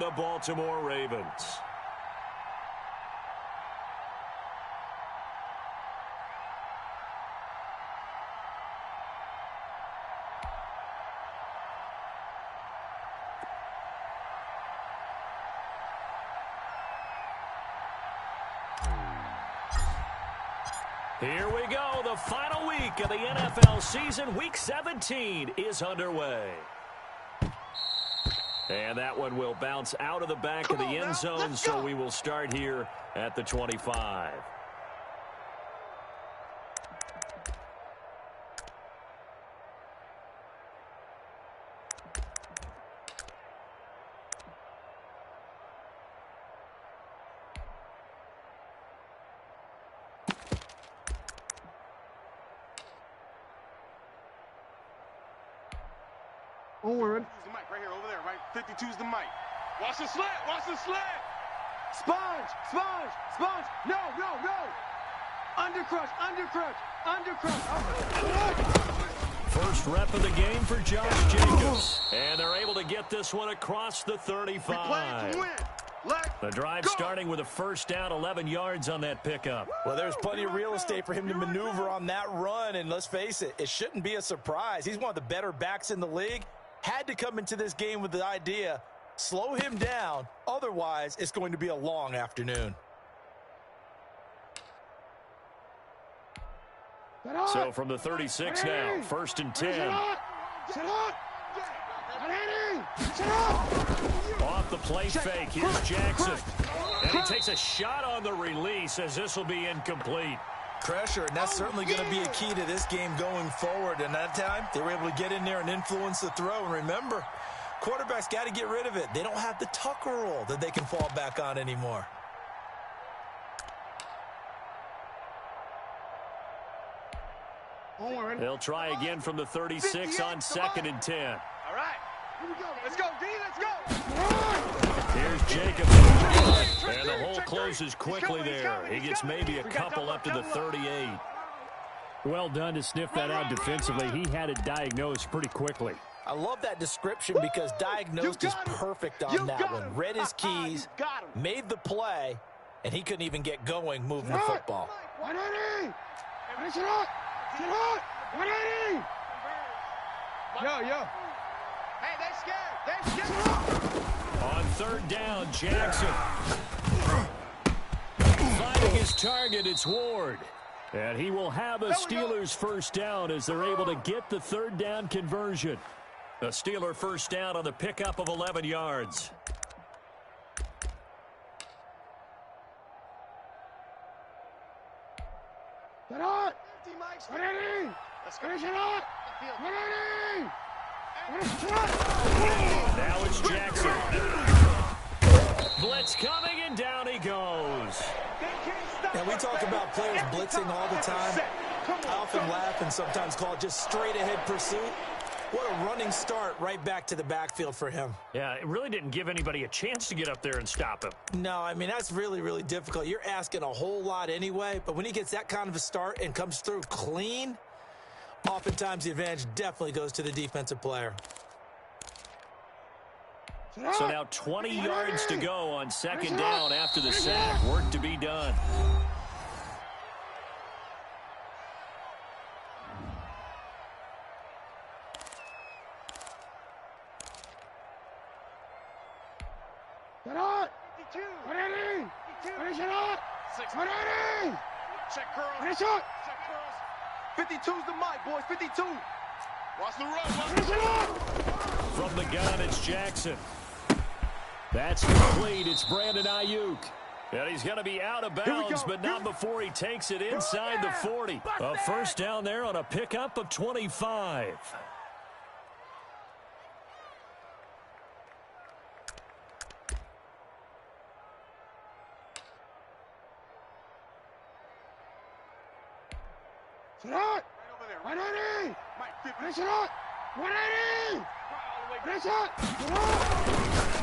the Baltimore Ravens. Here we go. The final week of the NFL season. Week 17 is underway. And that one will bounce out of the back of the end zone, so we will start here at the 25. Use the mic right here, over there, right? 52's the mic. Watch the slant, watch the slant. Sponge, sponge, sponge. No, no, no. Undercrush, undercrush, undercrush. First rep of the game for Josh Jacobs. And they're able to get this one across the 35. The drive starting with a first down, 11 yards on that pickup. Well, there's plenty of real estate for him to maneuver on that run, and let's face it, it shouldn't be a surprise. He's one of the better backs in the league. Had to come into this game with the idea, slow him down, otherwise it's going to be a long afternoon. So from the 36 now, first and 10. Off the play fake, here's Jackson. And he takes a shot on the release as this will be incomplete. Pressure, and that's certainly going to be a key to this game going forward. And that time, they were able to get in there and influence the throw. And remember, quarterbacks got to get rid of it. They don't have the Tucker rule that they can fall back on anymore. They'll try again from the 36 on second and 10. All right, here we go. Let's go, D, let's go. Here's Jacobs. And the hole closes quickly there. He gets maybe a couple up to the 38. Well done to sniff that out defensively. He had it diagnosed pretty quickly. I love that description because diagnosed is perfect on that one. Read his keys, made the play, and he couldn't even get going moving the football. 180! Finish it up! Get up! 180! Yo. Hey, they scared. On third down, Jackson. Finding his target, it's Ward. And he will have a Steelers first down as they're able to get the third down conversion. A Steeler first down on the pickup of 11 yards. Get up! 180! Let's finish it up! 180! Now it's Jackson. Blitz coming, and down he goes. And we talk about players blitzing all the time. I often laugh and sometimes call it just straight-ahead pursuit. What a running start right back to the backfield for him. Yeah, it really didn't give anybody a chance to get up there and stop him. No, I mean, that's really, really difficult. You're asking a whole lot anyway, but when he gets that kind of a start and comes through clean, oftentimes the advantage definitely goes to the defensive player. So now 20 yards to go on second down after the sack. Work to be done. Get up! 180! Finish it up! 180! Check curls. Finish up! Check curls. 52's the mic, boys. 52. Watch the run. Finish it up! From the gun, it's Jackson. That's complete. It's Brandon Ayuk. And he's going to be out of bounds, but not before he takes it inside the 40. A first down there on a pickup of 25. Sit up! 180! Finish it up! 180! Finish it!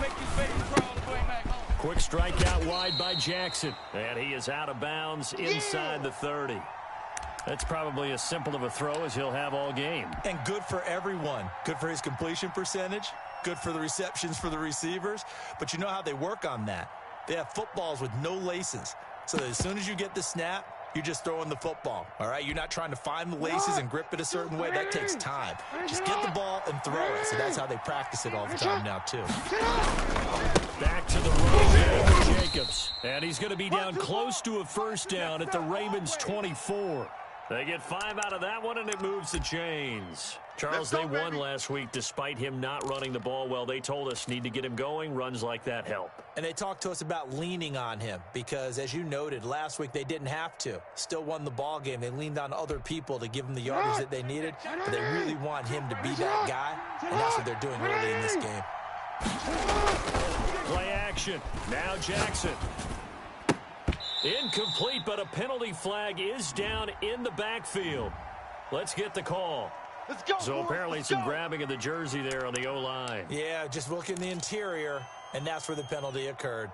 Make you face crawl all the way back home. Quick strike out wide by Jackson. And he is out of bounds inside the 30. That's probably as simple of a throw as he'll have all game. And good for everyone. Good for his completion percentage, Good for the receptions for the receivers, but you know how they work on that. They have footballs with no laces, so that as soon as you get the snap, you're just throwing the football, all right? You're not trying to find the laces and grip it a certain way. That takes time. Just get the ball and throw it. So that's how they practice it all the time now, too. Back to the road, Jacobs. And he's going to be down close to a first down at the Ravens' 24. They get 5 out of that one, and it moves the chains. Charles, they won last week despite him not running the ball well. They told us need to get him going. Runs like that help. And they talked to us about leaning on him because, as you noted, last week they didn't have to. Still won the ball game. They leaned on other people to give them the yardage that they needed, but they really want him to be that guy, and that's what they're doing early in this game. Play action. Now Jackson. Incomplete, but a penalty flag is down in the backfield. Let's get the call. Let's go. So apparently some grabbing of the jersey there on the O-line. Yeah, just look in the interior, and that's where the penalty occurred.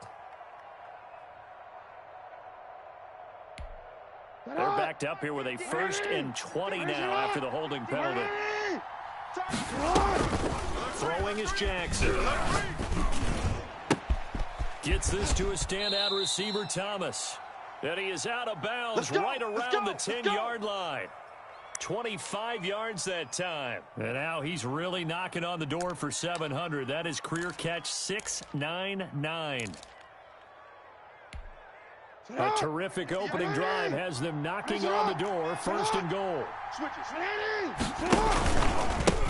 They're backed up here with a 1st and 20 now after the holding penalty. Throwing is Jackson. Gets this to a standout receiver, Thomas. And he is out of bounds right around the 10-yard line. 25 yards that time. And now he's really knocking on the door for 700. That is career catch 699. A terrific opening drive has them knocking on the door. 1st and goal.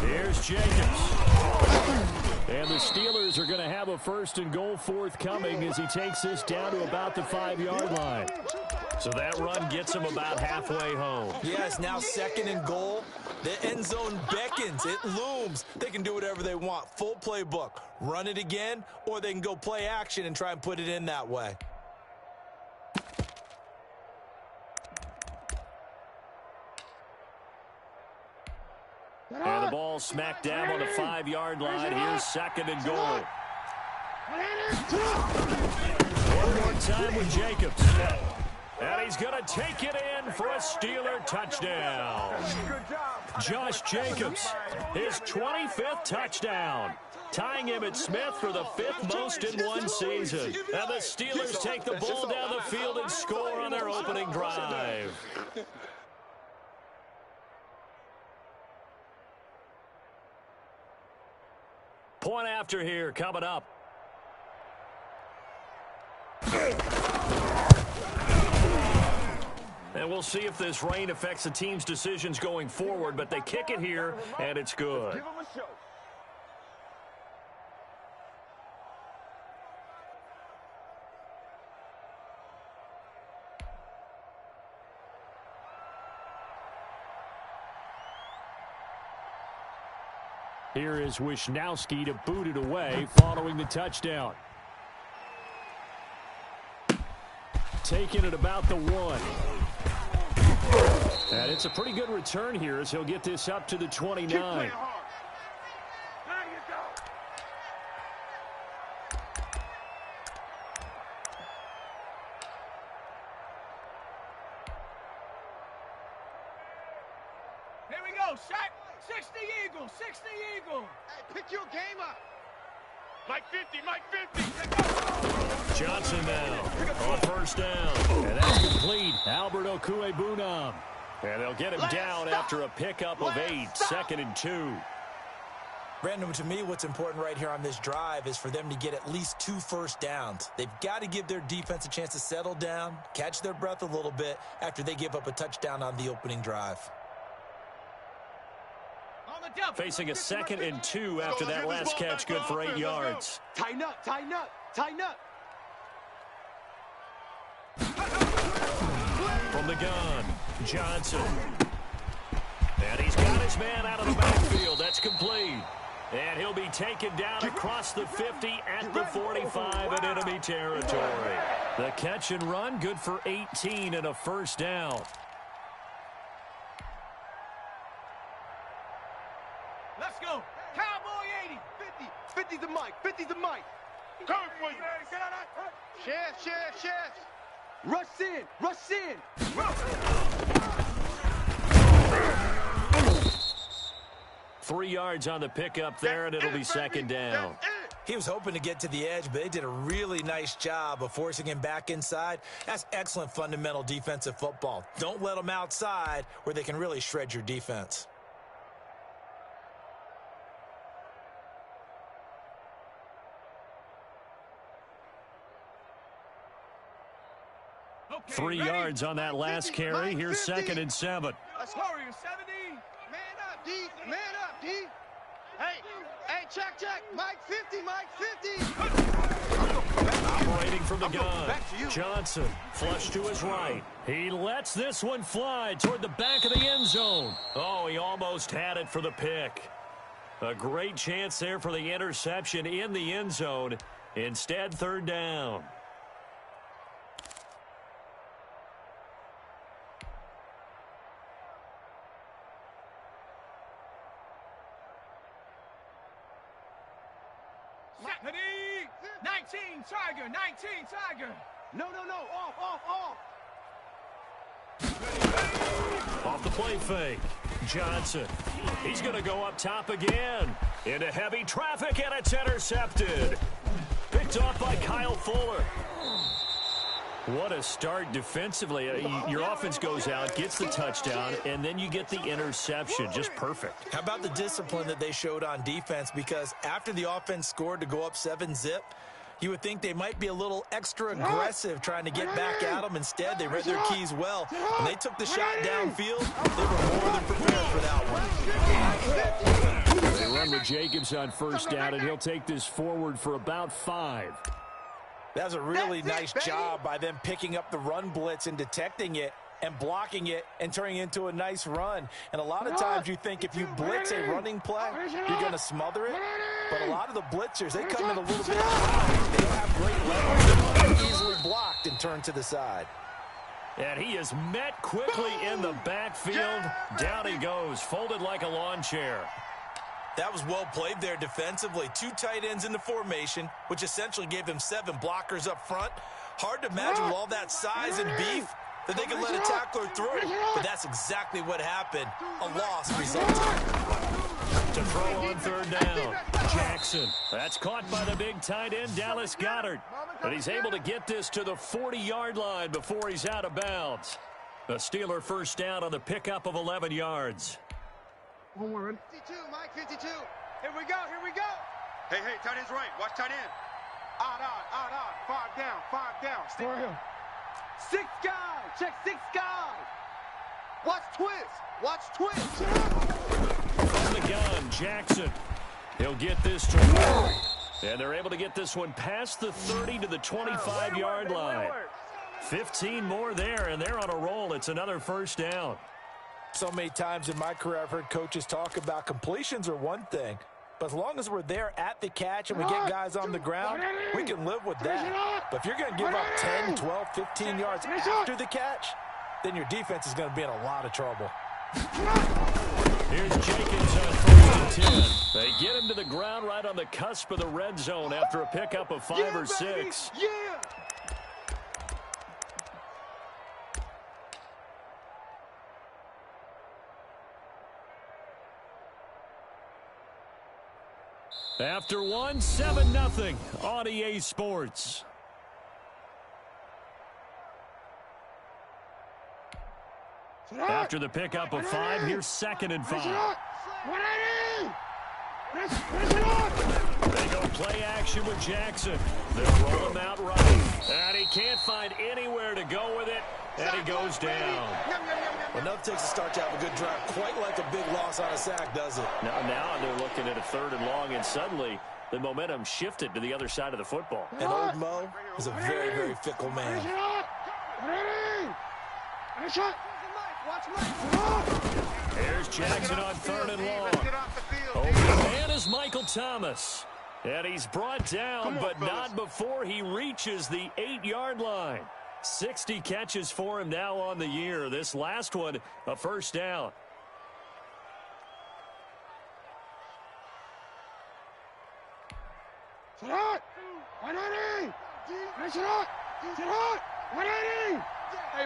Here's Jacobs. And the Steelers are going to have a 1st and goal forthcoming as he takes this down to about the 5-yard line. So that run gets him about halfway home. Yeah, it's now 2nd and goal. The end zone beckons. It looms. They can do whatever they want. Full playbook. Run it again, or they can go play action and try and put it in that way. And the ball smacked down on the 5-yard line. Here's 2nd and goal. One more time with Jacobs. And he's going to take it in for a Steeler touchdown. Josh Jacobs, his 25th touchdown. Tying him at Smith for the 5th most in one season. And the Steelers take the ball down the field and score on their opening drive. Point after here coming up. And we'll see if this rain affects the team's decisions going forward, but they kick it here, and it's good. Give him a show. Here is Wisnowski to boot it away following the touchdown. Taking it about the 1. And it's a pretty good return here as he'll get this up to the 29. Here we go, Shaq. 60 Eagle, 60 Eagle. Hey, pick your game up. Mike 50, Mike 50. Johnson now on 1st down. And that's complete. Albert Okwuegbunam. And they'll get him down after a pickup of 8. 2nd and 2. Brandon, to me, what's important right here on this drive is for them to get at least 2 first downs. They've got to give their defense a chance to settle down, catch their breath a little bit after they give up a touchdown on the opening drive. Facing a 2nd and 2 after that last catch, good for 8 yards. Tighten up, tighten up, tighten up. From the gun, Johnson. And he's got his man out of the backfield. That's complete. And he'll be taken down across the 50 at the 45 in enemy territory. The catch and run, good for 18 and a 1st down. Let's go. Cowboy 80. 50's the mic, 50's the mic. Come for you. Chef. Rush in, rush in. 3 yards on the pickup there, and it'll be second down. He was hoping to get to the edge, but they did a really nice job of forcing him back inside. That's excellent fundamental defensive football. Don't let them outside where they can really shred your defense. Okay, 3 ready? yards on that last carry. Here's 2nd and 7. Warrior 70. Man up, D. Man up, D. Hey, check. Mike 50, Mike 50. Operating from the gun. Johnson, flush to his right. He lets this one fly toward the back of the end zone. Oh, he almost had it for the pick. A great chance there for the interception in the end zone. Instead, 3rd down. Ready? 19 Tiger. 19 Tiger. No. Off. Off the play fake. Johnson. He's going to go up top again. Into heavy traffic, and it's intercepted. Picked off by Kyle Fuller. What a start defensively. Your offense goes out, gets the touchdown, and then you get the interception. Just perfect. How about the discipline that they showed on defense? Because after the offense scored to go up 7-zip, you would think they might be a little extra aggressive trying to get back at them. Instead, they read their keys well. When they took the shot downfield, they were more than prepared for that one. They run with Jacobs on 1st down, and he'll take this forward for about 5. That was a really nice job by them picking up the run blitz and detecting it and blocking it and turning it into a nice run. And a lot of times you think if you blitz a running play, you're going to smother it. But a lot of the blitzers, they come in a little bit high. They don't have great leverage. They're easily blocked and turned to the side. And he is met quickly in the backfield. Down he goes, folded like a lawn chair. That was well played there defensively. 2 tight ends in the formation, which essentially gave them 7 blockers up front. Hard to imagine with all that size and beef that they could let a tackler through. But that's exactly what happened. A loss resulted. To throw on 3rd down. Jackson. That's caught by the big tight end, Dallas Goedert. And he's able to get this to the 40-yard line before he's out of bounds. The Steeler 1st down on the pickup of 11 yards. 52, Mike 52. Here we go. Hey, tight end's right. Watch tight end. Odd. 5 down. Stick. 6 guys. Check 6 guys. Watch twist. From the gun, Jackson. He'll get this to work. And they're able to get this one past the 30 to the 25-yard line. 15 more there, and they're on a roll. It's another 1st down. So many times in my career I've heard coaches talk about completions are one thing, but as long as we're there at the catch and we get guys on the ground, we can live with that. But if you're going to give up 10, 12, 15 yards after the catch, then your defense is going to be in a lot of trouble. Here's Jacobs on 1st and 10. They get him to the ground right on the cusp of the red zone after a pickup of 5 or 6. Yeah. After 1, 7-0 on EA Sports. After the pickup of 5, here's 2nd and 5. They go play action with Jackson. They'll roll him out right. And he can't find anywhere to go with it. And he goes down. Well, nothing takes a start to have a good drive. Quite like a big loss on a sack, does it? Now they're looking at a 3rd and long, and suddenly the momentum shifted to the other side of the football. And old Mo is a very, very fickle man. Here's Jackson on 3rd and long. Over the man is Michael Thomas. And he's brought down, but not before he reaches the 8-yard line. 60 catches for him now on the year. This last one, a 1st down. Hey,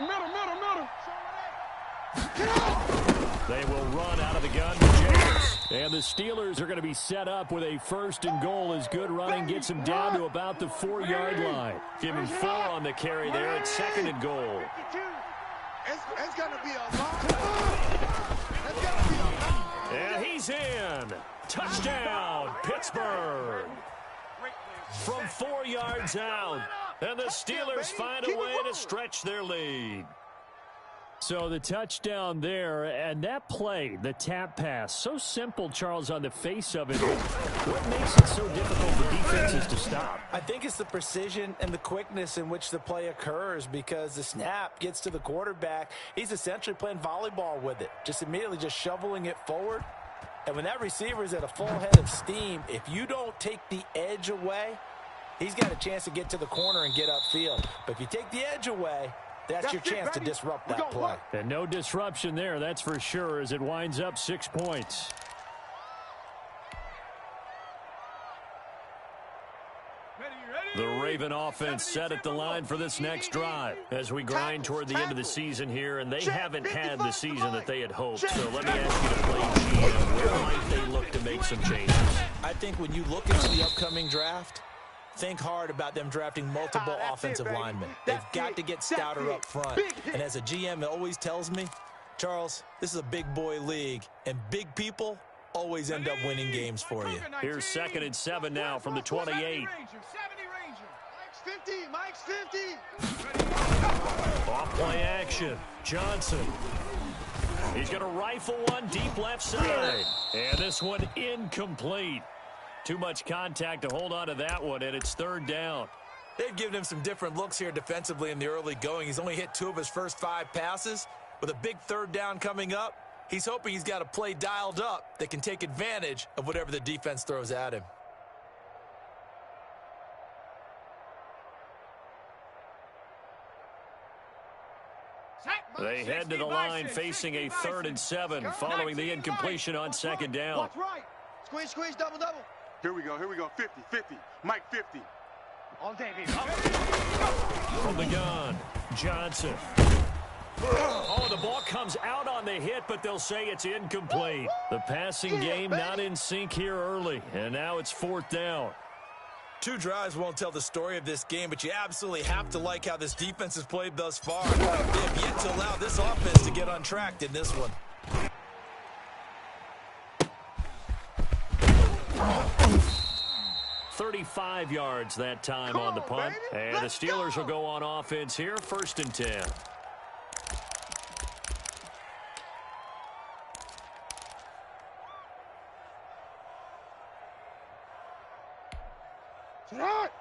middle. They will run out of the gun to Jacobs. And the Steelers are going to be set up with a 1st and goal as good running gets them down to about the 4-yard line. Give him 4 on the carry there at 2nd and goal. It's going to be a long. It's going to be a long. And he's in. Touchdown, Pittsburgh. From 4 yards out. And the Steelers find a way to stretch their lead. So the touchdown there, and that play, the tap pass, so simple, Charles, on the face of it. What makes it so difficult for defenses to stop? I think it's the precision and the quickness in which the play occurs, because the snap gets to the quarterback. He's essentially playing volleyball with it, just immediately just shoveling it forward. And when that receiver is at a full head of steam, if you don't take the edge away, he's got a chance to get to the corner and get upfield. But if you take the edge away, that's your chance to disrupt that play. And no disruption there, that's for sure, as it winds up 6 points. The Raven offense set at the line for this next drive as we grind toward the end of the season here, and they haven't had the season that they had hoped. So let me ask you to play GM. Where might they look to make some changes? I think when you look into the upcoming draft, think hard about them drafting multiple offensive linemen. They've got to get stouter up front. And as a GM, it always tells me, Charles, this is a big boy league, and big people always end up winning games for you. Here's 2nd and 7 now from the 28. Mike's 50. Off play action. Johnson. He's going to rifle one deep left side. And this one incomplete. Too much contact to hold on to that one, and it's 3rd down. They've given him some different looks here defensively in the early going. He's only hit 2 of his first 5 passes. With a big 3rd down coming up, he's hoping he's got a play dialed up that can take advantage of whatever the defense throws at him. They head to the line facing a 3rd and 7 following the incompletion on 2nd down. Watch right. Squeeze, double. Here we go. 50. Mike 50. All day, baby. From the gun, Johnson. Oh, the ball comes out on the hit, but they'll say it's incomplete. The passing game not in sync here early, and now it's 4th down. 2 drives won't tell the story of this game, but you absolutely have to like how this defense has played thus far. They have yet to allow this offense to get untracked in this one. $35 yards that time on the punt. And the Steelers will go on offense here, 1st and 10.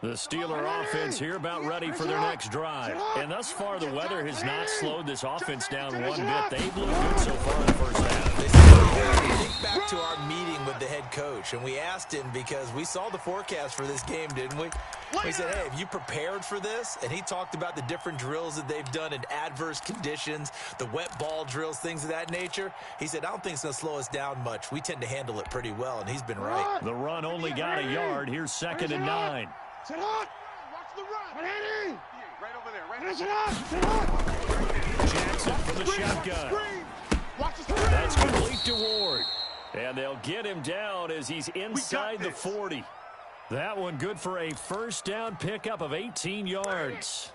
The Steeler offense here about ready for their next drive. And thus far, the weather has not slowed this offense down one bit. They've looked good so far in the first half. Think back to our meeting with the head coach, and we asked him because we saw the forecast for this game, didn't we? We said, hey, have you prepared for this? And he talked about the different drills that they've done in adverse conditions, the wet ball drills, things of that nature. He said, I don't think it's going to slow us down much. We tend to handle it pretty well, and he's been right. The run only got a yard. Here's 2nd and 9. Sit hot. Watch the run. Right over there. Right. Sit hot. Jackson from the shotgun. That's complete to Ward. And they'll get him down as he's inside the 40. That one good for a 1st down pickup of 18 yards.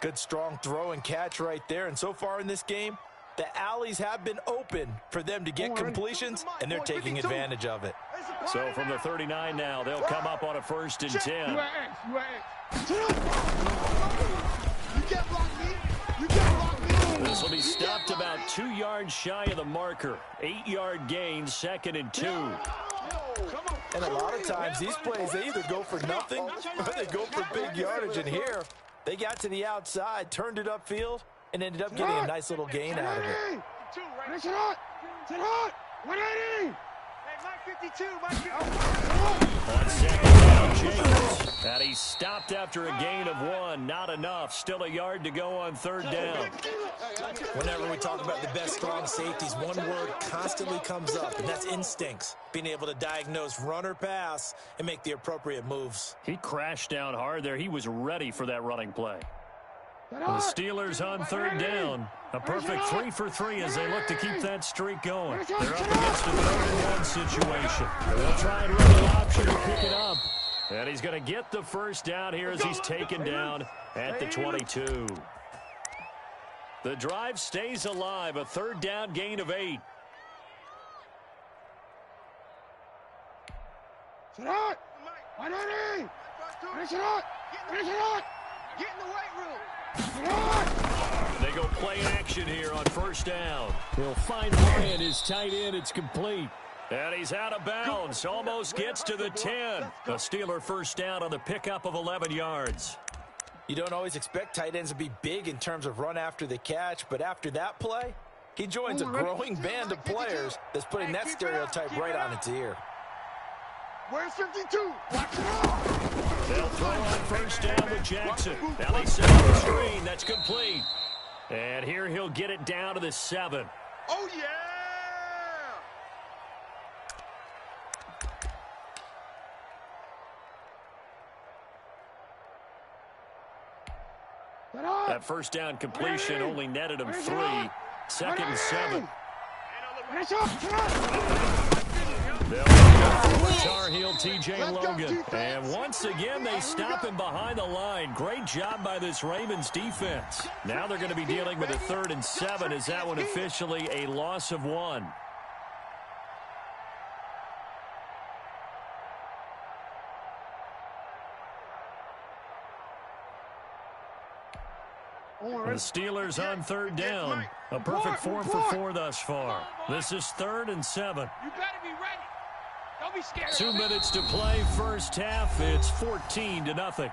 Good strong throw and catch right there. And so far in this game, the alleys have been open for them to get completions, and they're taking advantage of it. So from the 39 now, they'll come up on a 1st and 10. This will be stopped about 2 yards shy of the marker. 8-yard gain, 2nd and 2. And a lot of times these plays, they either go for nothing or they go for big yardage. And here, they got to the outside, turned it upfield, and ended up getting a nice little gain out of it. Sit hot. 180. Mike 52. On 2nd down, Jacobs. And he's stopped after a gain of 1. Not enough. Still a yard to go on 3rd down. Whenever we talk about the best strong safeties, one word constantly comes up, and that's instincts. Being able to diagnose run or pass and make the appropriate moves. He crashed down hard there. He was ready for that running play. The Steelers on third down. A perfect 3 for 3 as they look to keep that streak going. They're up against a 3rd-and-1 situation. They'll try and run the option and pick it up. And he's going to get the first down here as he's taken down at the 22. The drive stays alive. A 3rd down gain of 8. Get in the weight room. They go play action here on 1st down. He'll find Ryan, his tight end. It's complete. And he's out of bounds. Almost gets to the 10. A Steeler 1st down on the pickup of 11 yards. You don't always expect tight ends to be big in terms of run after the catch, but after that play, he joins a growing band of players that's putting that stereotype right on its ear. Where's 52? Watch it out. They'll throw on 1st down with Jackson. Now they set up the screen. That's complete. And here he'll get it down to the 7. Oh, yeah. That 1st down completion only netted him 3. 2nd and 7. They'll go for Tar Heel T.J. Logan. And once again, they stop him behind the line. Great job by this Ravens defense. Now they're going to be dealing with a 3rd and 7. Is that one officially a loss of 1? The Steelers on 3rd down. A perfect 4 for 4 thus far. This is 3rd and 7. You better be ready. Don't be scared. 2 minutes to play, 1st half. It's 14-0.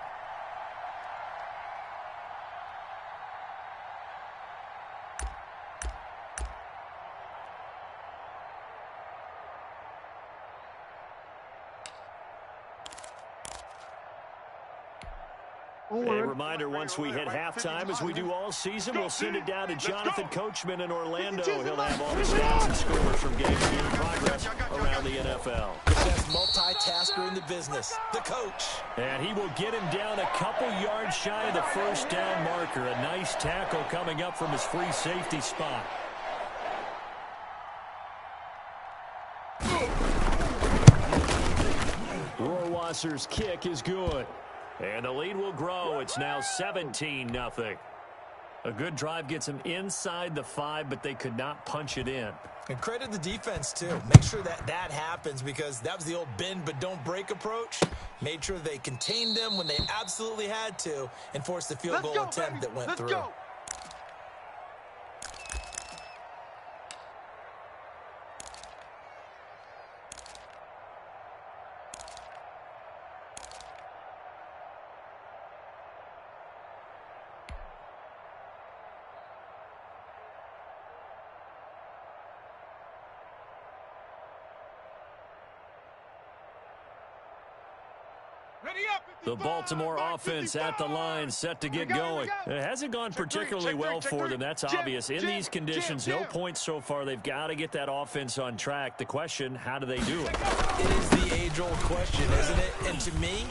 A reminder, once we hit halftime, as we do all season, we'll send it down to Jonathan Coachman in Orlando. He'll have all the stats and scores from games in progress around the NFL. The best multitasker in the business, the coach. And he will get him down a couple yards shy of the 1st down marker. A nice tackle coming up from his free safety spot. Rohrwasser's kick is good. And the lead will grow. It's now 17-0. A good drive gets them inside the 5, but they could not punch it in. And credit the defense, too. Make sure that happens, because that was the old bend but don't break approach. Made sure they contained them when they absolutely had to and forced the field goal attempt that went through. Go. The Baltimore offense at the line, set to get going. It hasn't gone particularly well for them. That's obvious. In these conditions, no points so far. They've got to get that offense on track. The question, how do they do it? It is the age-old question, isn't it? And to me,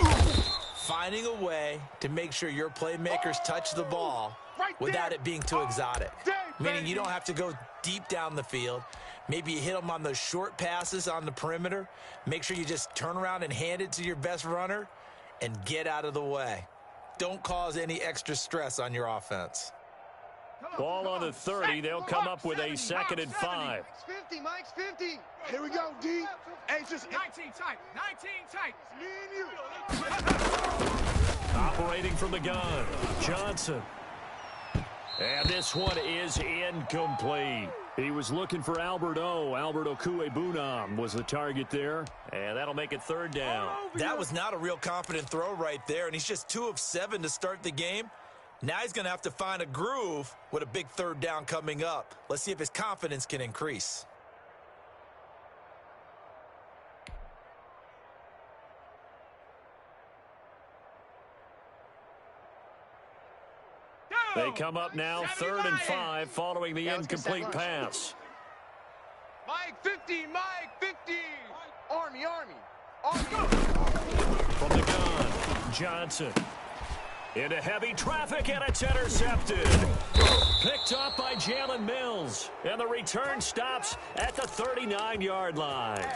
finding a way to make sure your playmakers touch the ball without it being too exotic. Meaning you don't have to go deep down the field. Maybe you hit them on those short passes on the perimeter. Make sure you just turn around and hand it to your best runner and get out of the way. Don't cause any extra stress on your offense. Ball on the 30. They'll come up with a 2nd and 5. Mike's 50, Mike's 50. Here we go, D. Hey, just 19 tight. 19 tight. Me and you. Operating from the gun, Johnson. And this one is incomplete. He was looking for Albert Okuebunam was the target there. And that'll make it 3rd down. That was not a real confident throw right there, and he's just 2 of 7 to start the game. Now he's going to have to find a groove with a big 3rd down coming up. Let's see if his confidence can increase. They come up now 3rd and 5 following the incomplete pass. Mike 50, Mike 50. Army. From the gun, Johnson. Into heavy traffic, and it's intercepted. Picked off by Jalen Mills. And the return stops at the 39-yard line.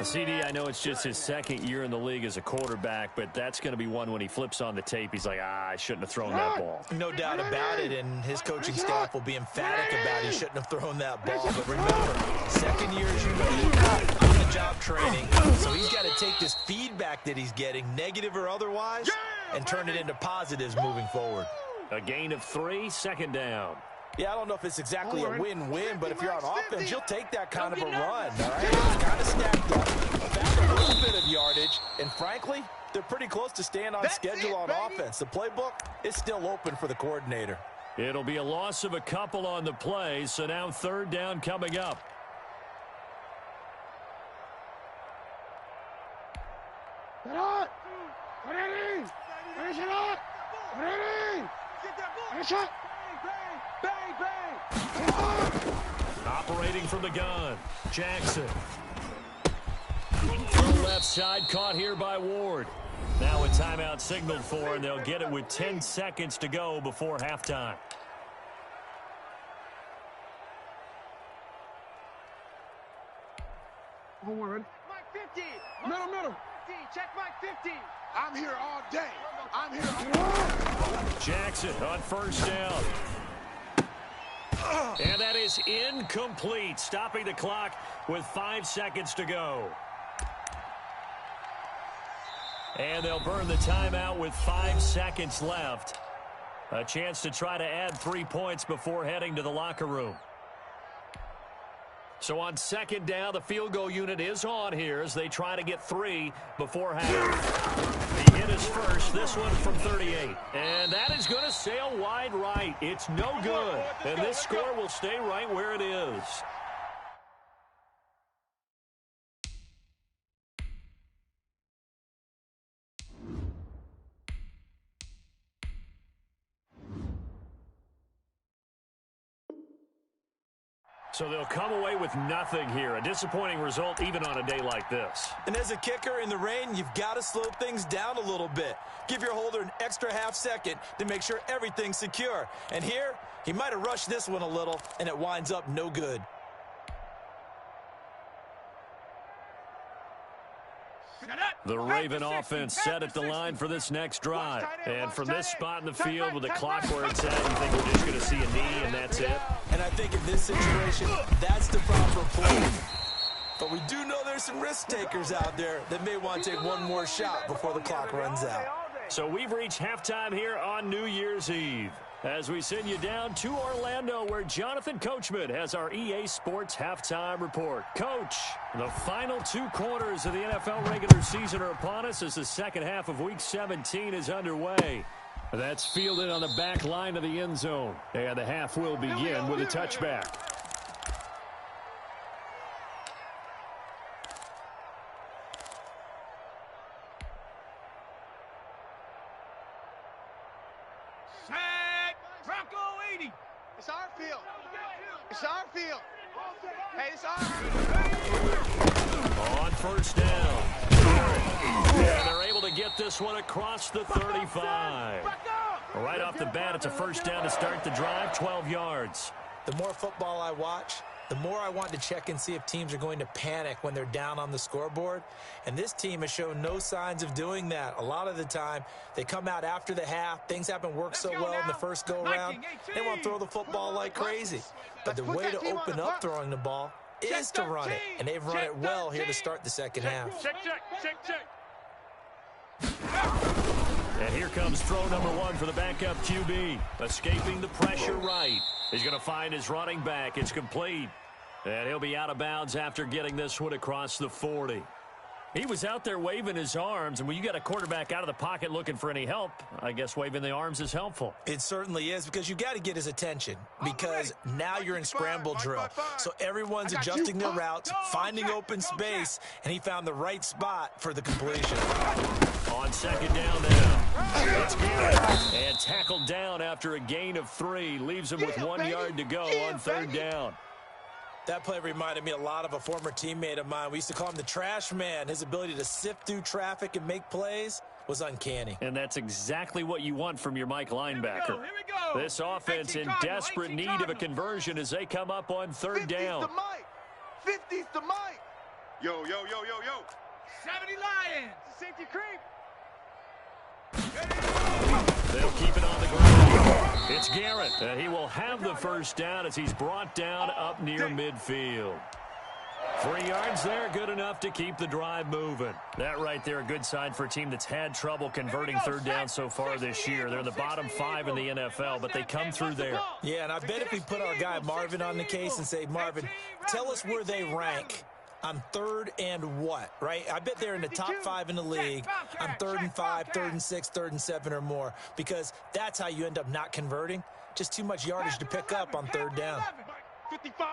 CD, I know it's just his second year in the league as a quarterback, but that's going to be one when he flips on the tape. He's like, I shouldn't have thrown that ball. No doubt about it, and his coaching staff will be emphatic about he shouldn't have thrown that ball. But remember, second year, as you know, on the job training, so he's got to take this feedback that he's getting, negative or otherwise, and turn it into positives moving forward. A gain of 3, second down. Yeah, I don't know if it's exactly a win-win, but if you're on offense, you'll take that kind of a run, all right? It's kind of stacked up, found a little bit of yardage, and frankly, they're pretty close to staying on schedule on offense. The playbook is still open for the coordinator. It'll be a loss of a couple on the play, so now third down coming up. Operating from the gun, Jackson. From left side, caught here by Ward. Now a timeout signaled for, and they'll get it with 10 seconds to go before halftime. Mike 50. Middle. 50. Check Mike 50. I'm here all day. I'm here all day. Jackson on first down. And that is incomplete, stopping the clock with 5 seconds to go. And they'll burn the timeout with 5 seconds left. A chance to try to add 3 points before heading to the locker room. So on second down, the field goal unit is on here as they try to get 3 before half. He hit his first, this one from 38. And that is going to sail wide right. It's no good. And this score will stay right where it is. So they'll come away with nothing here. A disappointing result even on a day like this. And as a kicker in the rain, you've got to slow things down a little bit. Give your holder an extra half second to make sure everything's secure. And here, he might have rushed this one a little, and it winds up no good. The Raven offense set at the line for this next drive. And from this spot in the field with the clock where it's at, you think we're just going to see a knee and that's it? And I think in this situation, that's the proper play. But we do know there's some risk takers out there that may want to take one more shot before the clock runs out. So we've reached halftime here on New Year's Eve, as we send you down to Orlando, where Jonathan Coachman has our EA Sports Halftime Report. Coach, the final 2 quarters of the NFL regular season are upon us as the second half of Week 17 is underway. That's fielded on the back line of the end zone. And the half will begin with a touchback. It's our field. It's our field. Hey, it's our On first down. And they're able to get this one across the 35. Right off the bat, it's a first down to start the drive, 12 yards. The more football I watch, the more I want to check and see if teams are going to panic when they're down on the scoreboard. And this team has shown no signs of doing that. A lot of the time, they come out after the half. Things haven't worked so well in the first go-around. They want to throw the football like crazy. But the way to open up throwing the ball is to run it. And they've run it well here to start the second half. check. And here comes throw number 1 for the backup QB. Escaping the pressure right. He's going to find his running back. It's complete. And he'll be out of bounds after getting this one across the 40. He was out there waving his arms, and when you got a quarterback out of the pocket looking for any help, I guess waving the arms is helpful. It certainly is, because you got to get his attention, because now you're in scramble drill. So everyone's adjusting their routes, finding open space, and he found the right spot for the completion. On second down now. It's good. And tackled down after a gain of 3. Leaves him with 1 yard to go on third down. That play reminded me a lot of a former teammate of mine. We used to call him the trash man. His ability to sift through traffic and make plays. was uncanny. And that's exactly what you want from your Mike linebacker. Here we go. This offense in desperate need of a conversion as they come up on third down. 50's the Mike. 50's the Mike. Yo. 70 Lions. Safety creep. They'll keep it on the ground. It's Garrett. He will have the first down as he's brought down up near midfield. 3 yards there, good enough to keep the drive moving. That right there, a good sign for a team that's had trouble converting third down so far this year. They're in the bottom 5 in the NFL, but they come through there. Yeah, and I bet if we put our guy Marvin on the case and say, Marvin, tell us where they rank on third and what, right? I bet they're in the top 5 in the league on 3rd and 5, 3rd and 6, 3rd and 7 or more, because that's how you end up not converting. Just too much yardage to pick up on third down. 55.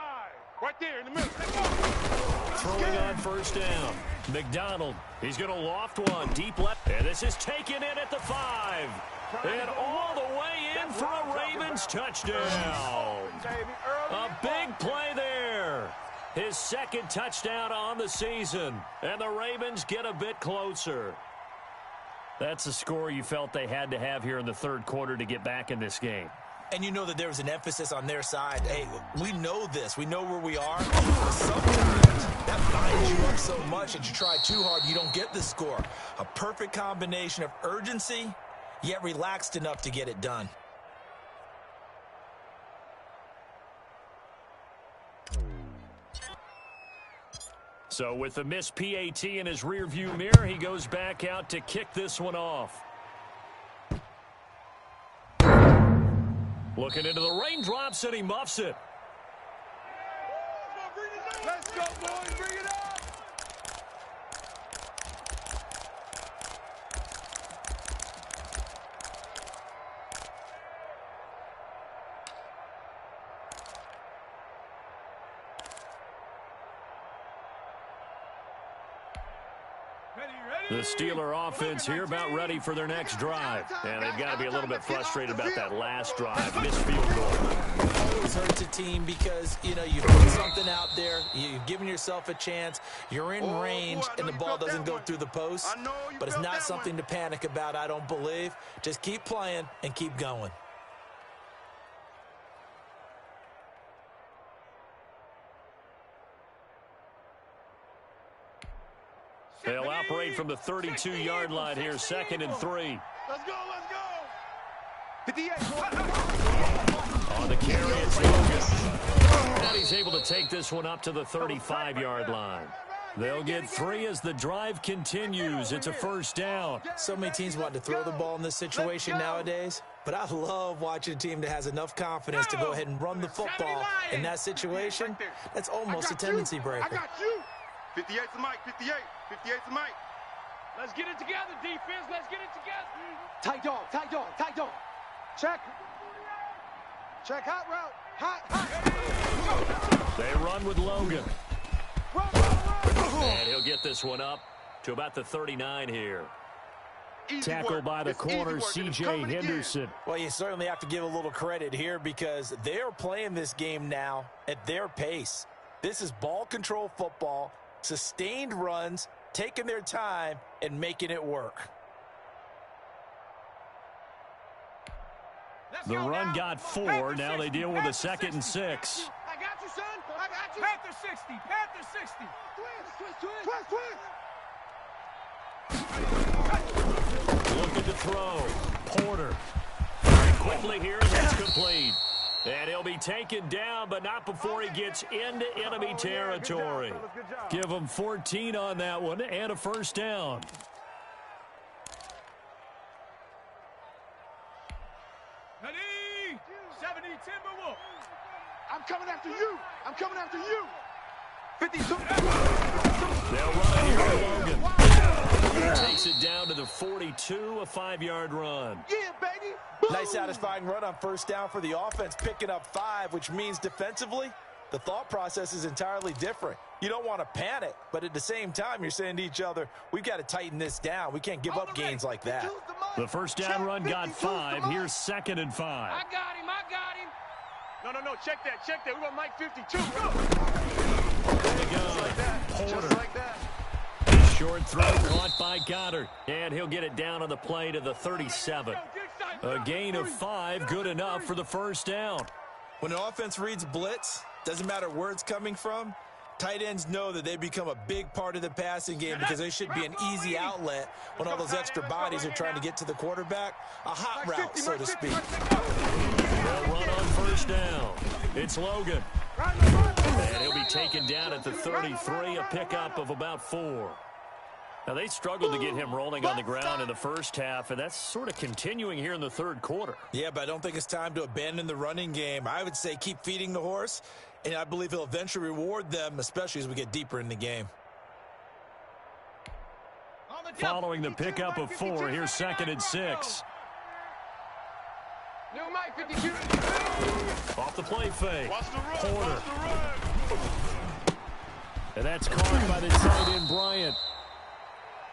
Right there in the middle. Throwing on first down. McDonald, he's going to loft one deep left. And this is taken in at the 5. And all the way in for a Ravens touchdown. A big play there. His second touchdown on the season. And the Ravens get a bit closer. That's a score you felt they had to have here in the third quarter to get back in this game. And you know that there was an emphasis on their side. Hey, we know this. We know where we are. But sometimes that binds you up so much that you try too hard, you don't get the score. A perfect combination of urgency, yet relaxed enough to get it done. So with the missed PAT in his rearview mirror, he goes back out to kick this one off. Looking into the raindrops, and he muffs it. Let's go, boys. Bring it up. The Steeler offense here about ready for their next drive. And they've got to be a little bit frustrated about that last drive. Missed field goal. Always hurts a team because, you know, you put something out there, you've given yourself a chance, you're in range, and the ball doesn't go through the post. But it's not something to panic about, I don't believe. Just keep playing and keep going. They'll operate from the 32-yard line here, 2nd and 3. Let's go. 58. On the carry, it's Logan. And he's able to take this one up to the 35-yard line. They'll get 3 as the drive continues. It's a first down. So many teams want to throw the ball in this situation nowadays, but I love watching a team that has enough confidence to go ahead and run the football in that situation. That's almost a tendency breaker. I got you. 58's the Mike. 58's the Mike. Let's get it together, defense. Let's get it together. Tight dog. Check, hot route. Hot. They run with Logan. And he'll get this one up to about the 39 here. Tackled by the corner, C.J. Henderson. Well, you certainly have to give a little credit here because they're playing this game now at their pace. This is ball control football, sustained runs, taking their time, and making it work. The run got 4. Now they deal with a 2nd and 6. I got you, son. I got you. Panther 60. Panther 60. Looking to throw. Porter. Very quickly here, and that's complete. And he'll be taken down, but not before he gets into enemy territory. Give him 14 on that one and a first down. Ready? 70 Timberwolf. I'm coming after you. 52. They'll run here to Logan. He takes it down to the 42, a 5-yard run. Yeah, baby. Nice satisfying run on first down for the offense, picking up 5, which means defensively, the thought process is entirely different. You don't want to panic, but at the same time, you're saying to each other, we've got to tighten this down. We can't give up gains like that. The first down run got 5. Here's 2nd and 5. I got him. No. Check that. We got Mike 52. There they go. Just like that. Porter. short throw caught by Goddard. And he'll get it down on the play to the 37. A gain of 5, good enough for the first down. When an offense reads blitz, doesn't matter where it's coming from, tight ends know that they become a big part of the passing game because they should be an easy outlet when all those extra bodies are trying to get to the quarterback. A hot route, so to speak. They'll run on first down. It's Logan. And he'll be taken down at the 33, a pickup of about 4. Now, they struggled to get him rolling on the ground in the first half, and that's sort of continuing here in the third quarter. Yeah, but I don't think it's time to abandon the running game. I would say keep feeding the horse, and I believe he'll eventually reward them, especially as we get deeper in the game. Following the pickup of 4, here's 2nd and 6. New Mike, 52. Off the play fake. Watch the run. Porter. Watch the run. And that's caught by the tight end, Bryant.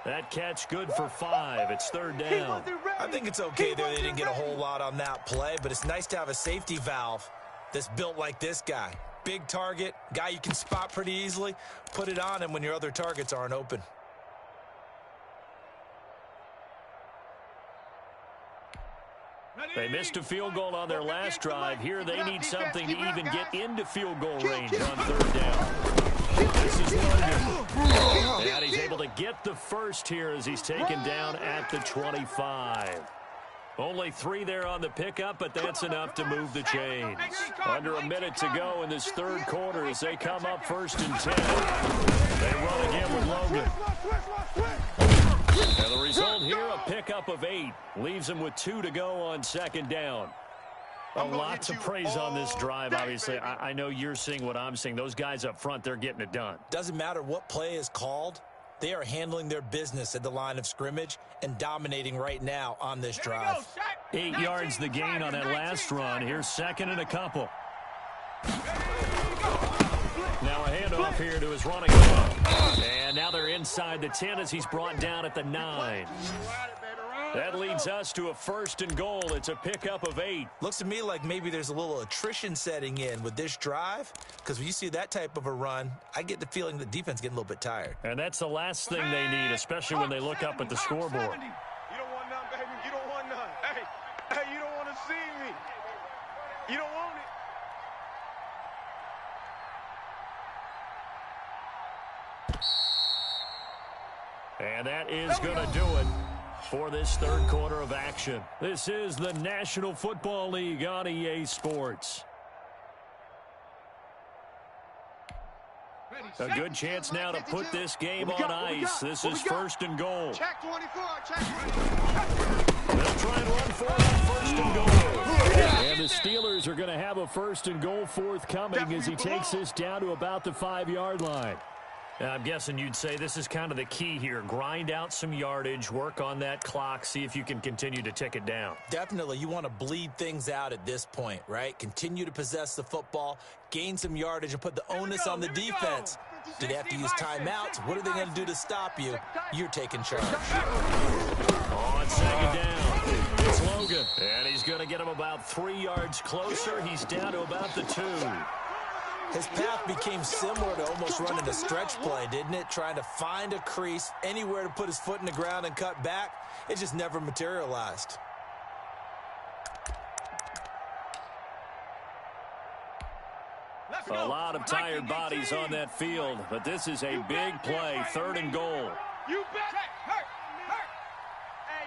That catch good for 5. It's 3rd down. I think it's okay there. They didn't get a whole lot on that play, but it's nice to have a safety valve that's built like this guy. Big target, guy you can spot pretty easily. Put it on him when your other targets aren't open. They missed a field goal on their last drive. Here they need something to even get into field goal range on 3rd down. This is Logan. And he's able to get the first here as he's taken down at the 25. Only 3 there on the pickup, but that's enough to move the chains. Under a minute to go in this third quarter as they come up 1st and 10. They run again with Logan. And the result here, a pickup of 8. Leaves him with 2 to go on 2nd down. A lot to praise on this drive, obviously. I know you're seeing what I'm seeing. Those guys up front, they're getting it done. Doesn't matter what play is called. They are handling their business at the line of scrimmage and dominating right now on this drive. 8 yards the gain on that last run. Here's 2nd and a couple. Now a handoff here to his running back. And now they're inside the 10 as he's brought down at the 9. That leads us to a 1st and goal. It's a pickup of 8. Looks to me like maybe there's a little attrition setting in with this drive, because when you see that type of a run, I get the feeling the defense getting a little bit tired. And that's the last thing they need, especially when they look up at the scoreboard. You don't want none, baby. You don't want none. Hey, you don't want to see me. You don't want it. And that is going to do it for this third quarter of action. This is the National Football League on EA Sports. A good chance now to put this game on ice. This is 1st and goal. Check 24. Check. They'll try and run for it on 1st and goal. And the Steelers are going to have a 1st and goal forthcoming as he takes this down to about the 5-yard line. I'm guessing you'd say this is kind of the key here. Grind out some yardage, work on that clock, see if you can continue to tick it down. Definitely. You want to bleed things out at this point, right? Continue to possess the football, gain some yardage, and put the onus on the defense. Do they have to use timeouts? What are they going to do to stop you? You're taking charge. On 2nd down, it's Logan. And he's going to get him about 3 yards closer. He's down to about the 2. His path became similar to almost running a stretch play, didn't it? Trying to find a crease, anywhere to put his foot in the ground and cut back. It just never materialized. A lot of tired bodies on that field, but this is a big play, 3rd and goal. You bet. Hurt. Hey,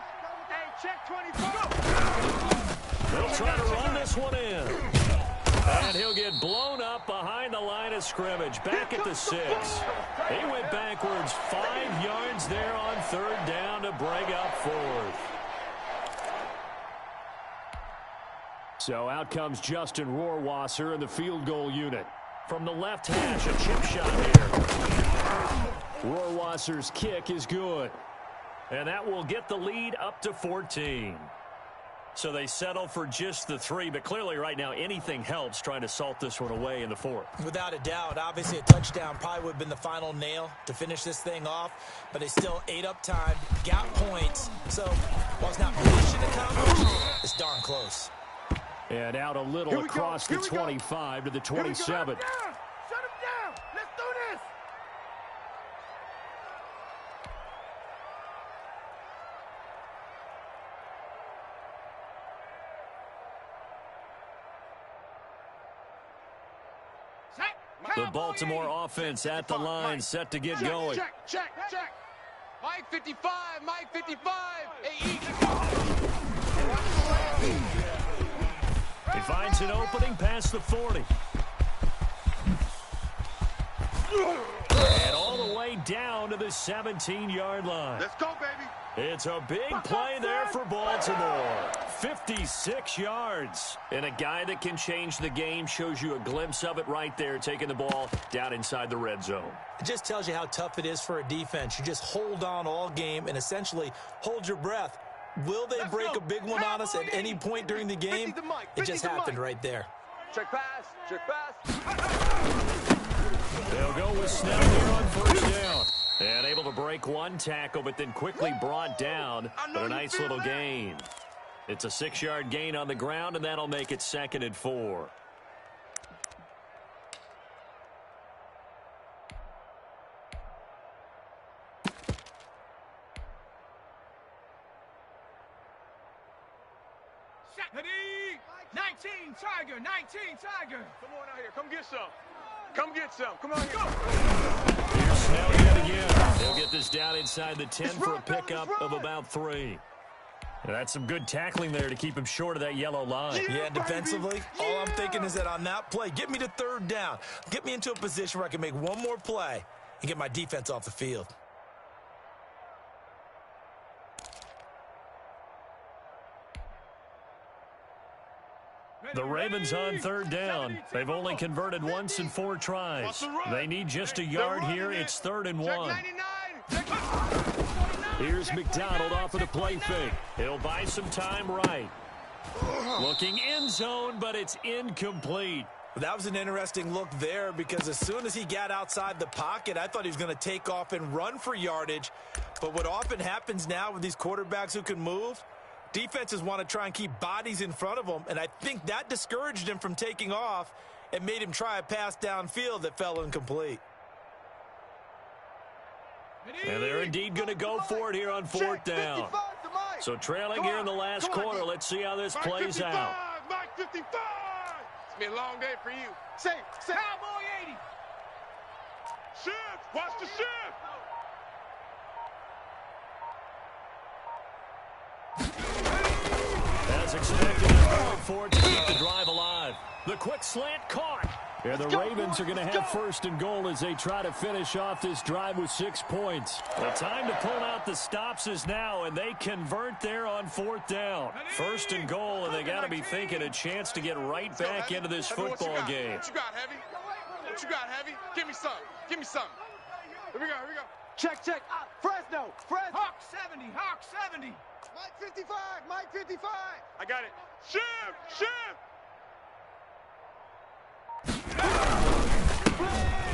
check 24. They'll try to run this one in. And he'll get blown up behind the line of scrimmage, back at the 6. He went backwards 5 yards there on 3rd down to break up 4th. So out comes Justin Rohrwasser in the field goal unit. From the left hash, a chip shot here. Rohrwasser's kick is good. And that will get the lead up to 14. So they settle for just the 3, but clearly right now anything helps trying to salt this one away in the 4th. Without a doubt, obviously a touchdown probably would have been the final nail to finish this thing off, but they still ate up time, got points, so while it's not mission accomplished, it's darn close. And out a little across the 25 to the 27. Shut him down. Let's do this. The Baltimore offense at the line, set to get going. Check. Mike 55, Mike 55. Hey, He finds an opening past the 40. And all the way down to the 17-yard line. Let's go, baby. It's a big play there for Baltimore. 56 yards. And a guy that can change the game, shows you a glimpse of it right there, taking the ball down inside the red zone. It just tells you how tough it is for a defense. You just hold on all game and essentially hold your breath. Will they break a big one on us at any point during the game? It just happened right there. check pass. They'll go with Snell here on first down. And able to break one tackle, but then quickly brought down. But a nice little gain. It's a 6-yard gain on the ground, and that'll make it 2nd and 4. Ready? 19 Tiger. Come on out here. Come get some. Come on here. Here's Snell yet again. They'll get this down inside the 10 for a pickup of about 3. And that's some good tackling there to keep him short of that yellow line. Yeah, defensively, all I'm thinking is that on that play, get me to 3rd down. Get me into a position where I can make one more play and get my defense off the field. The Ravens on 3rd down. They've only converted once in 4 tries. They need just a yard here. It's 3rd and 1. Here's McDonald off of the play fake. He'll buy some time right. Looking end zone, but it's incomplete. That was an interesting look there because as soon as he got outside the pocket, I thought he was going to take off and run for yardage. But what often happens now with these quarterbacks who can move, defenses want to try and keep bodies in front of them, and I think that discouraged him from taking off and made him try a pass downfield that fell incomplete. And they're indeed going to go for it here on 4th down. So trailing here in the last quarter, let's see how this plays out. Mike 55. It's been a long day for you. Say. Cowboy 80. Shift. Watch the shift. As expected, they're going for it to keep the drive alive. The quick slant caught. And the Ravens are going to have 1st and goal as they try to finish off this drive with 6 points. The time to pull out the stops is now, and they convert there on 4th down. 1st and goal, and they got to be thinking a chance to get right back into this football game. What you got, Heavy? Give me some. Here we go. Check. Fresno. Hawk 70. Mike 55. I got it. Shift.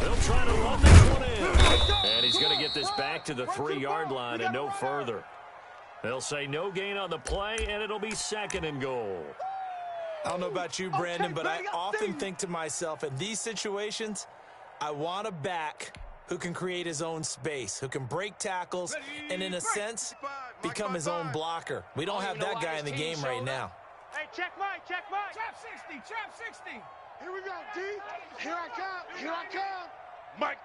They'll try to run this one in. And he's going to get this back to the 3-yard line and no further. They'll say no gain on the play, and it'll be 2nd and goal. I don't know about you, Brandon, but I often think to myself, in these situations, I want a back who can create his own space, who can break tackles, and in a sense, become his own blocker. We don't have that guy in the game right now. Hey, check Mike. Trap 60. Here we go, D. Here I come. Mike.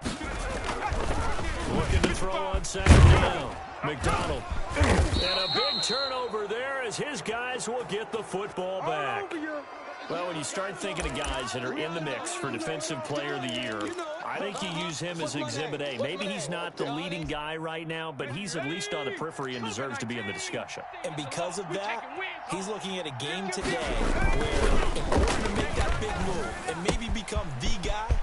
Looking to throw on 2nd down. McDonald. And a big turnover there as his guys will get the football back. Well, when you start thinking of guys that are in the mix for Defensive Player of the Year, I think you use him as Exhibit A. Maybe he's not the leading guy right now, but he's at least on the periphery and deserves to be in the discussion. And because of that, he's looking at a game today where in order to make that big move and maybe become the guy,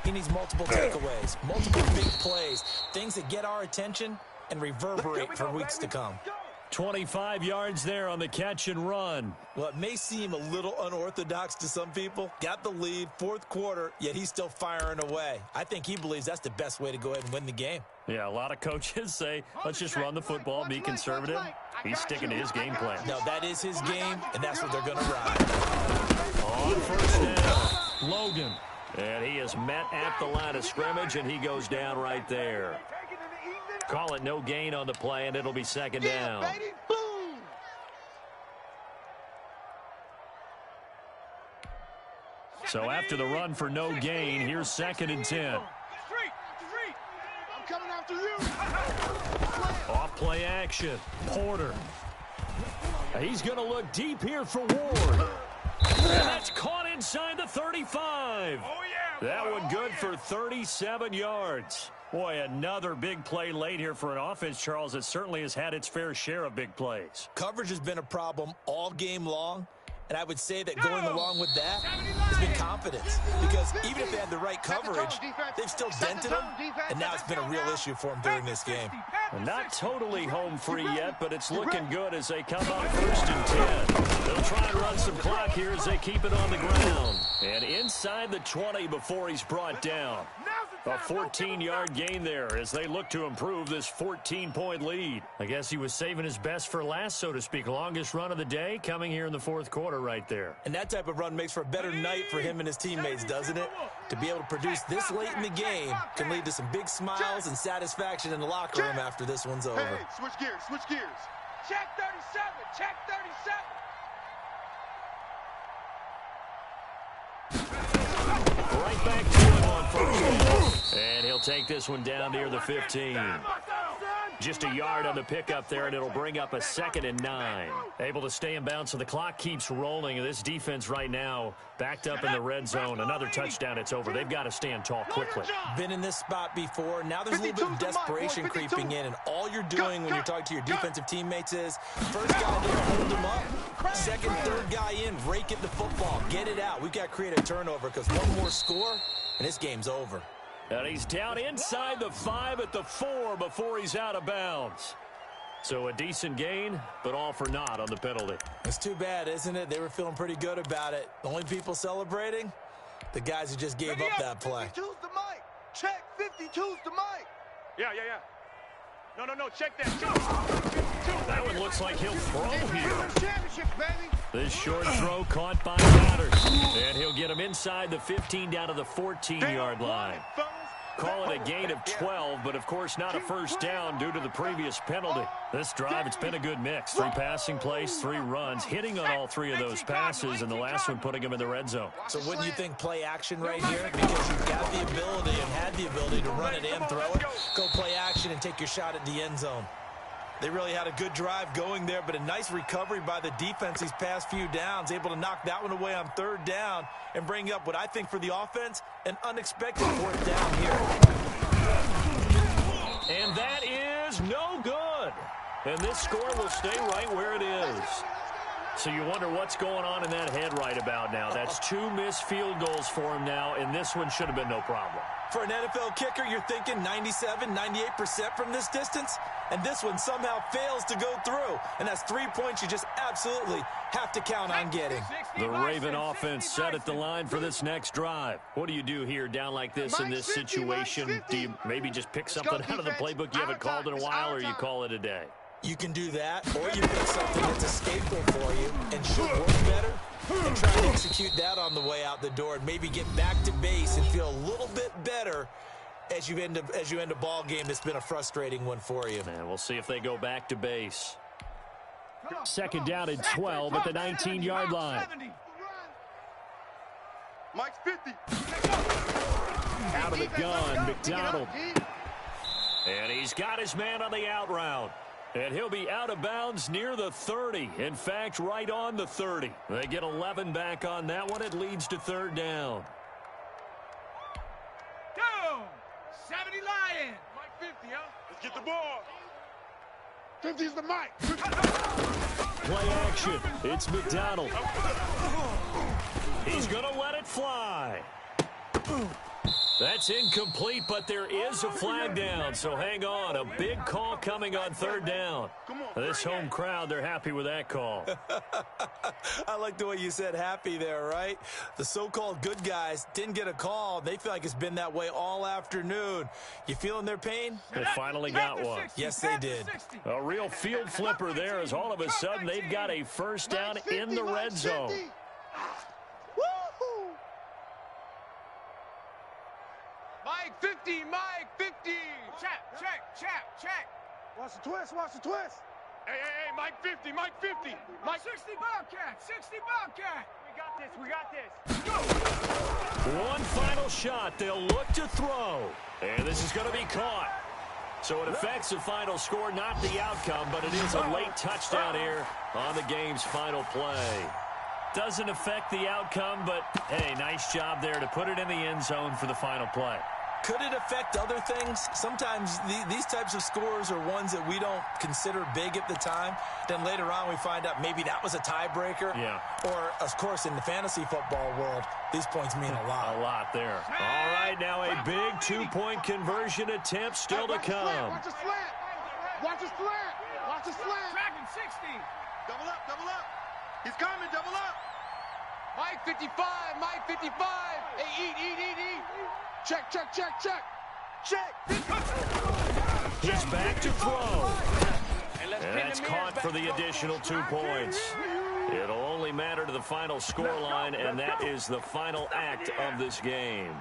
he needs multiple takeaways, multiple big plays, things that get our attention and reverberate for weeks to come. 25 yards there on the catch and run. Well, it may seem a little unorthodox to some people. Got the lead, 4th quarter, yet he's still firing away. I think he believes that's the best way to go ahead and win the game. Yeah, a lot of coaches say, let's just run the football, be conservative. He's sticking to his game plan. No, that is his game, and that's what they're going to ride. On 1st down, Logan. And he is met at the line of scrimmage, and he goes down right there. Call it no gain on the play, and it'll be 2nd down. So after the run for no gain, here's 2nd and 10. Street. I'm coming after you. Off play action. Porter. He's going to look deep here for Ward. And that's caught inside the 35. That one good for 37 yards. Boy, another big play late here for an offense, Charles, that certainly has had its fair share of big plays. Coverage has been a problem all game long, and I would say that going along with that has been confidence. Because even if they had the right coverage, they've still dented them, and now it's been a real issue for them during this game. Well, not totally home free yet, but it's looking good as they come up 1st and 10. They'll try and run some clock here as they keep it on the ground. And inside the 20 before he's brought down. A 14-yard gain there as they look to improve this 14-point lead. I guess he was saving his best for last, so to speak. Longest run of the day coming here in the 4th quarter right there. And that type of run makes for a better night for him and his teammates, doesn't it? To be able to produce this late in the game can lead to some big smiles and satisfaction in the locker room after this one's over. Hey, switch gears, switch gears. Check 37. Check 37. Right back to him on 1st. And he'll take this one down near the 15. Just a yard on the pickup there, and it'll bring up a 2nd and 9. Able to stay in bounds, so the clock keeps rolling. And this defense right now backed up in the red zone. Another touchdown, it's over. They've got to stand tall quickly. Been in this spot before. Now there's a little bit of desperation creeping in, and all you're doing when you're talking to your defensive teammates is first guy there, hold him up. Second, third guy in, rake at the football. Get it out. We've got to create a turnover because one more score, and this game's over. And he's down inside the 5 at the 4 before he's out of bounds. So a decent gain, but all for naught on the penalty. It's too bad, isn't it? They were feeling pretty good about it. The only people celebrating, the guys who just gave up that play. 52's the mic. Check 52's the mic. Yeah. No, check that. That one looks like he'll throw here. Championship, baby. This short throw caught by Matters. And he'll get him inside the 15 down to the 14-yard line. Call it a gain of 12, but of course not a first down due to the previous penalty. This drive, it's been a good mix. 3 passing plays, 3 runs, hitting on all 3 of those passes, and the last one putting him in the red zone. So wouldn't you think play action right here? Because you've got the ability and had the ability to run it in, throw it, go play action and take your shot at the end zone. They really had a good drive going there, but a nice recovery by the defense these past few downs, able to knock that one away on 3rd down and bring up what I think for the offense, an unexpected 4th down here. And that is no good. And this score will stay right where it is. So you wonder what's going on in that head right about now. That's 2 missed field goals for him now, and this one should have been no problem. For an NFL kicker, you're thinking 97, 98% from this distance, and this one somehow fails to go through. And that's 3 points you just absolutely have to count on getting. The Raven offense set at the line for this next drive. What do you do here down like this in this situation? Do you maybe just pick something out of the playbook you haven't called in a while, or you call it a day? You can do that, or you pick something that's a scapegoat for you and should work better, and try to execute that on the way out the door and maybe get back to base and feel a little bit better as you end a ball game that's been a frustrating one for you. And we'll see if they go back to base. 2nd down and 12 at the 19-yard line. Mike's 50. Out of the gun, McDonald. And he's got his man on the out route. And he'll be out of bounds near the 30. In fact, right on the 30. They get 11 back on that one. It leads to 3rd down. Go! 70 Lion. Mike 50, huh? Let's get the ball. 50's the mic. Play action. It's McDonald. He's going to let it fly. That's incomplete, but there is a flag down, so hang on. A big call coming on 3rd down. This home crowd, they're happy with that call. I like the way you said happy there, right? The so-called good guys didn't get a call. They feel like it's been that way all afternoon. You feeling their pain? They finally got one. Yes, they did. A real field flipper there as all of a sudden they've got a first down in the red zone. Mike 50, Mike 50. Check. Watch the twist, watch the twist. Hey, Mike 50, Mike 50. Mike 60 Bobcat, 60 Bobcat. We got this. One final shot. They'll look to throw. And this is going to be caught. So it affects the final score, not the outcome, but it is a late touchdown here on the game's final play. Doesn't affect the outcome, but, hey, nice job there to put it in the end zone for the final play. Could it affect other things? Sometimes these types of scores are ones that we don't consider big at the time. Then later on we find out maybe that was a tiebreaker. Yeah. Or, of course, in the fantasy football world, these points mean a lot. A lot there. All right, now a big 2-point conversion attempt still to come. Watch a slant. Watch a slant. Watch a slant. Dragon 60. Double up, double up. He's coming, double up. Mike 55, Mike 55. Hey, eat. Check. He's back to throw. And that's caught for the additional 2 points. It'll only matter to the final scoreline, and that is the final act of this game.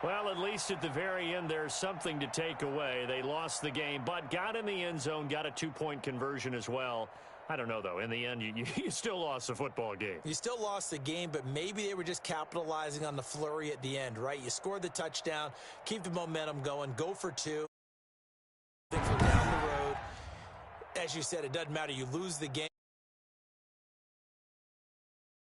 Well, at least at the very end, there's something to take away. They lost the game, but got in the end zone, got a 2-point conversion as well. I don't know, though. In the end, you still lost the football game. You still lost the game, but maybe they were just capitalizing on the flurry at the end, right? You scored the touchdown, keep the momentum going, go for 2. For down the road, as you said, it doesn't matter. You lose the game.